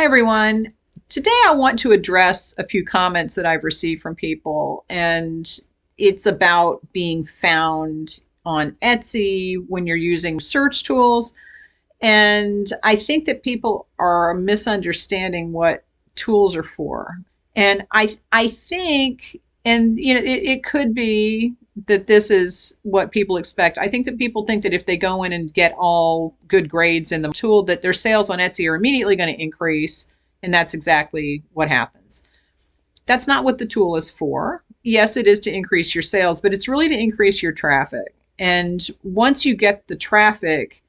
Hi, everyone. Today I want to address a few comments that I've received from people, and it's about being found on Etsy when you're using search tools. And I think that people are misunderstanding what tools are for. And I think, and it could be that this is what people expect. I think that people think that if they go in and get all good grades in the tool, that their sales on Etsy are immediately going to increase. And that's exactly what happens. That's not what the tool is for. Yes, it is to increase your sales, but it's really to increase your traffic. And once you get the traffic,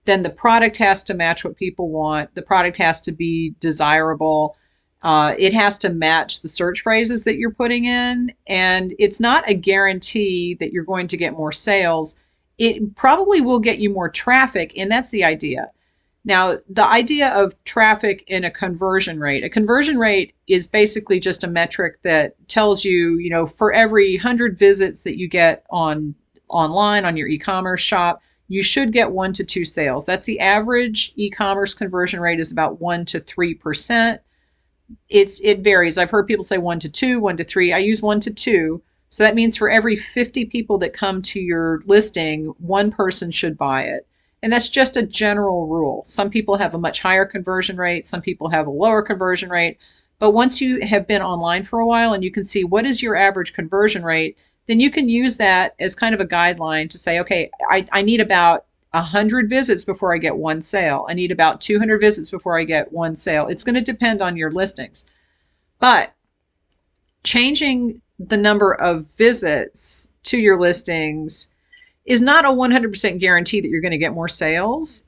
then the product has to match what people want. The product has to be desirable. It has to match the search phrases that you're putting in. And it's not a guarantee that you're going to get more sales. It probably will get you more traffic, and that's the idea. Now, the idea of traffic and a conversion rate is basically just a metric that tells you, for every 100 visits that you get online on your e-commerce shop, you should get 1 to 2 sales. That's the average e-commerce conversion rate is about 1 to 3%. It varies. I've heard people say 1 to 2, 1 to 3. I use 1 to 2. So that means for every 50 people that come to your listing, one person should buy it. And that's just a general rule. Some people have a much higher conversion rate. Some people have a lower conversion rate. But once you have been online for a while and you can see what is your average conversion rate, then you can use that as kind of a guideline to say, okay, I need about 100 visits before I get 1 sale. I need about 200 visits before I get 1 sale. It's going to depend on your listings. But changing the number of visits to your listings is not a 100% guarantee that you're going to get more sales.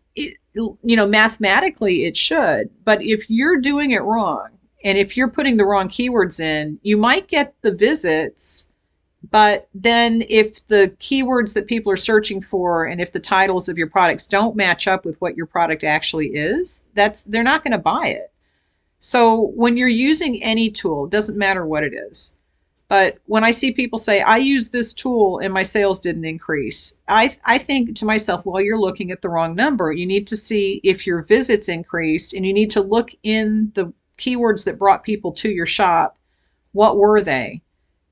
Mathematically it should, but if you're doing it wrong and if you're putting the wrong keywords in, you might get the visits, but then if the keywords that people are searching for and if the titles of your products don't match up with what your product actually is, they're not going to buy it. So when you're using any tool, it doesn't matter what it is. But when I see people say, I used this tool and my sales didn't increase, I think to myself, well, you're looking at the wrong number. You need to see if your visits increased, and you need to look in the keywords that brought people to your shop. What were they?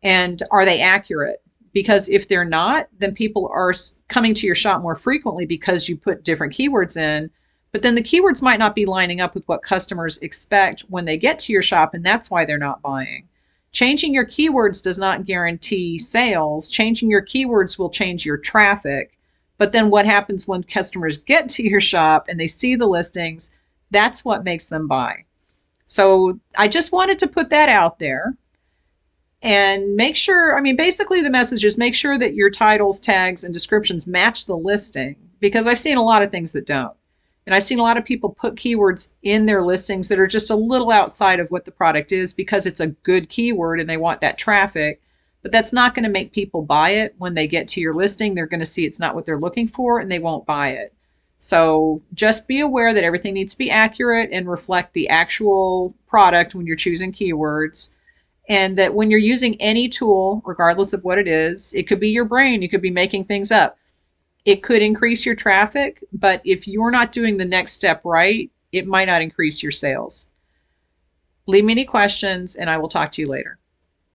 And are they accurate? Because if they're not, then people are coming to your shop more frequently because you put different keywords in. But then the keywords might not be lining up with what customers expect when they get to your shop, and that's why they're not buying. Changing your keywords does not guarantee sales. Changing your keywords will change your traffic. But then what happens when customers get to your shop and they see the listings? That's what makes them buy. So I just wanted to put that out there and make sure, basically the message is make sure that your titles, tags, and descriptions match the listing, because I've seen a lot of things that don't. And I've seen a lot of people put keywords in their listings that are just a little outside of what the product is because it's a good keyword and they want that traffic. But that's not going to make people buy it when they get to your listing. They're going to see it's not what they're looking for and they won't buy it. So just be aware that everything needs to be accurate and reflect the actual product when you're choosing keywords. And that when you're using any tool, regardless of what it is, it could be your brain, you could be making things up. It could increase your traffic, but if you're not doing the next step right, it might not increase your sales. Leave me any questions and I will talk to you later.